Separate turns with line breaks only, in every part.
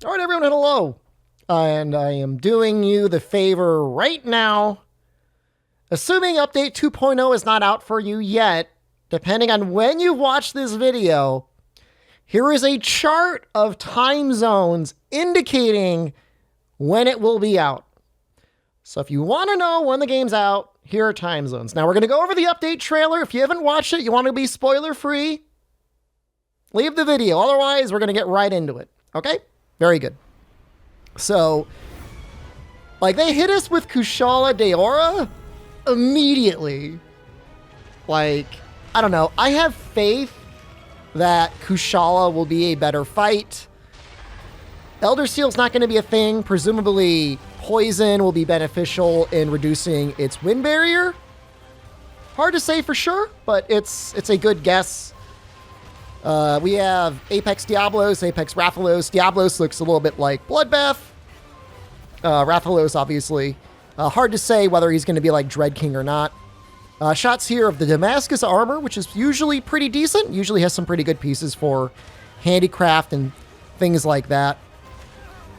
All right, everyone, hello. And I am doing you the favor right now. Assuming update 2.0 is not out for you yet, depending on when you watch this video, here is a chart of time zones indicating when it will be out. So if you want to know when the game's out, here are time zones. Now we're going to go over the update trailer. If you haven't watched it, you want to be spoiler free, leave the video. Otherwise, we're going to get right into it. Okay? Very good. So, like, they hit us with Kushala Daora immediately. Like, I don't know. I have faith that Kushala will be a better fight. Elder Seal's not going to be a thing. Presumably, poison will be beneficial in reducing its wind barrier. Hard to say for sure, but it's a good guess. We have Apex Diablos, Apex Rathalos. Diablos looks a little bit like Bloodbath. Rathalos, obviously. Hard to say whether he's going to be like Dread King or not. Shots here of the Damascus armor, which is usually pretty decent. Usually has some pretty good pieces for handicraft and things like that.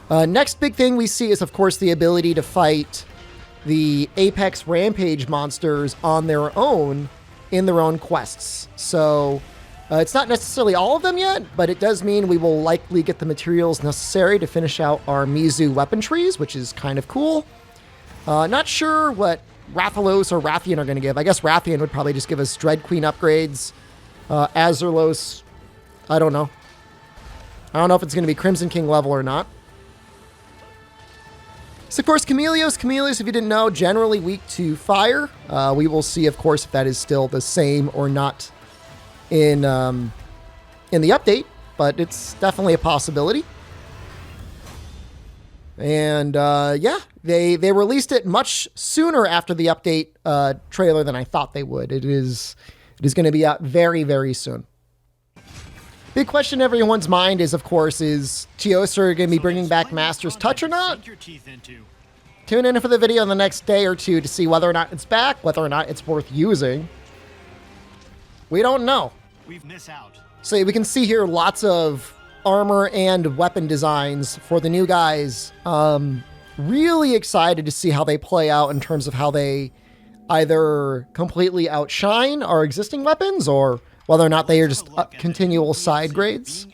Next big thing we see is, of course, the ability to fight the Apex Rampage monsters on their own in their own quests. So it's not necessarily all of them yet, but it does mean we will likely get the materials necessary to finish out our Mizu weapon trees, which is kind of cool. Not sure what Rathalos or Rathian are going to give. I guess Rathian would probably just give us Dread Queen upgrades. Azurlos, I don't know. I don't know if it's going to be Crimson King level or not. So, of course, Chameleos. Chameleos, if you didn't know, generally weak to fire. We will see, of course, if that is still the same or not in the update, but it's definitely a possibility. And yeah, they released it much sooner after the update trailer than I thought they would. It is going to be out very, very soon. Big question in everyone's mind is, of course, is Teostra going to be bringing back Master's Touch or not? Tune in for the video in the next day or two to see whether or not it's back, whether or not it's worth using. We don't know.
We've missed out.
So we can see here lots of armor and weapon designs for the new guys. Really excited to see how they play out in terms of how they either completely outshine our existing weapons or whether or not they are just continual side grades.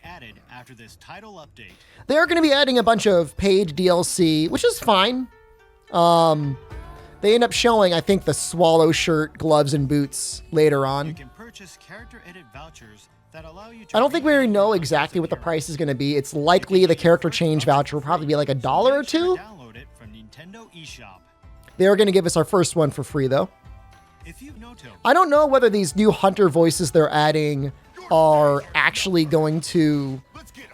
They are going to be adding a bunch of paid DLC, which is fine. They end up showing, I think, the Swallow shirt, gloves, and boots later on.
You can purchase character edit vouchers that allow you to
I don't think we already know exactly what the price is going to be. It's likely the character change voucher will probably be like $1 or $2.
Download it from Nintendo eShop.
They are going to give us our first one for free, though.
If you've noted,
I don't know whether these new hunter voices they're adding are actually going to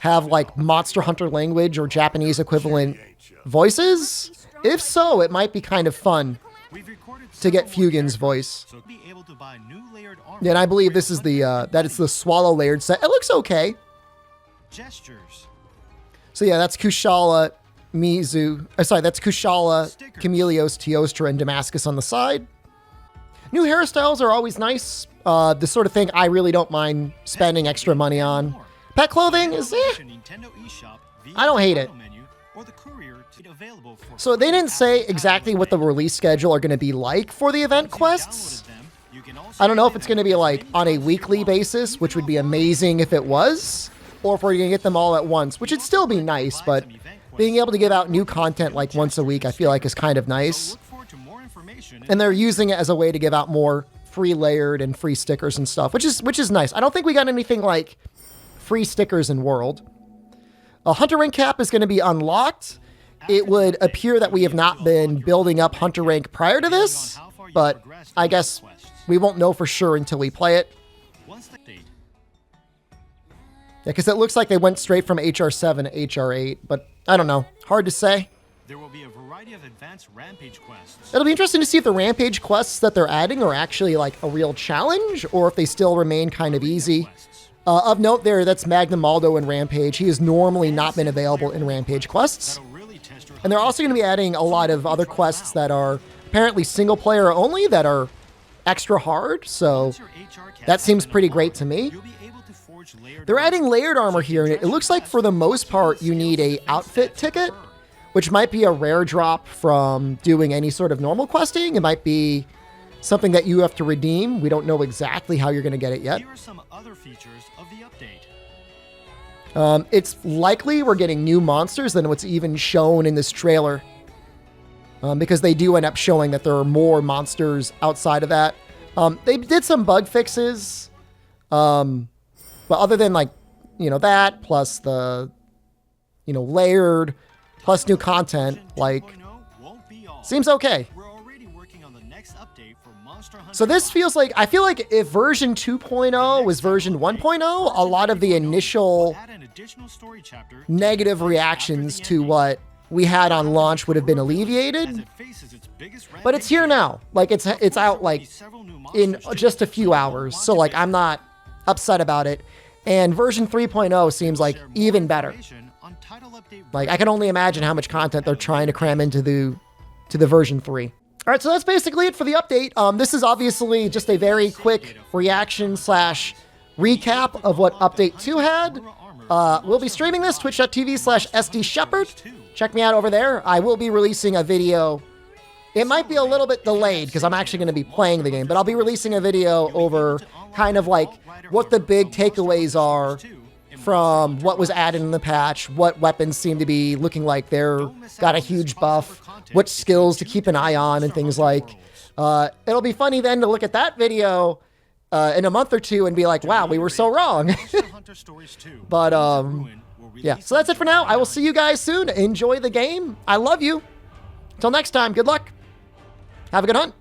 have like Monster Hunter language or Japanese equivalent voices. If so, it might be kind of fun
we've recorded
to get
several more
Fugin's voice.
so be able to buy new layered armor.
Yeah, and I believe this is the that it's the Swallow layered set. It looks okay.
Gestures.
So yeah, that's Kushala, Mizu. Sorry, that's Kushala, Chameleos, Teostra, and Damascus on the side. New hairstyles are always nice. The sort of thing I really don't mind spending extra money on. Pet clothing is
Nintendo eShop via
I don't hate it.
the menu or the courier to available for
So they
free
didn't say
after
exactly what the
download.
release schedule are going to be like for the event
Once you've
quests.
downloaded them, you can also
I don't know if
play
it's
them
going to be
as
like
many
on a
times as
weekly
you want.
basis, which would be amazing if it was, or if we're going to get them all at once, which would still be nice, but being able to give out new content like once a week, I feel like is kind of nice.
Look forward to more information
And they're using it as a way to give out more free layered and free stickers and stuff, which is nice. I don't think we got anything like free stickers in World. A Hunter rank cap is going to be unlocked. It would appear that we have not been building up Hunter rank prior to this, but I guess we won't know for sure until we play it.
Once the date.
Yeah, because it looks like they went straight from HR7 to HR8, but I don't know. Hard to say.
There will be a variety of advanced rampage quests.
It'll be interesting to see if the Rampage quests that they're adding are actually like a real challenge, or if they still remain kind of easy. Of note there, that's Magnum Aldo in Rampage. He has normally not been available in Rampage quests.
That'll really test your
And they're also going to be adding a lot of other quests that are apparently single player only that are extra hard. So
Once your HR
that seems pretty great to me.
You'll be able to forge forge layered
They're
armor.
adding layered armor here, and it looks like for the most part you need a outfit ticket, which might be a rare drop from doing any sort of normal questing. It might be something that you have to redeem. We don't know exactly how you're going to get it yet.
Here are some other features of the update.
It's likely we're getting new monsters than what's even shown in this trailer, because they do end up showing that there are more monsters outside of that. They did some bug fixes, but other than that, plus the, layered, plus new content,
Version 2.0 won't be all.
seems okay.
We're already working on the next update for Monster Hunter.
So this feels like, I feel like if version 2.0 was version 1.0, a lot of the initial
Add an additional story chapter
negative reactions to what we had on launch would have been
as
alleviated.
it faces its biggest
But it's here now. Like it's out like in just a few hours. So like I'm not upset about it. And version 3.0 seems like even better. Like I can only imagine how much content they're trying to cram into the version 3. All right, so that's basically it for the update. This is obviously just a very quick reaction / recap of what Update 2 had. We'll be streaming this, twitch.tv/SDShepherd. Check me out over there. I will be releasing a video. It might be a little bit delayed because I'm actually going to be playing the game, but I'll be releasing a video over kind of like what the big takeaways are from what was added in the patch, what weapons seem to be looking like they're got a huge buff, what skills to keep an eye on, and things like. It'll be funny then to look at that video in a month or two and be like, wow, we were so wrong. But yeah, so that's it for now. I will see you guys soon. Enjoy the game. I love you. Until next time, good luck. Have a good hunt.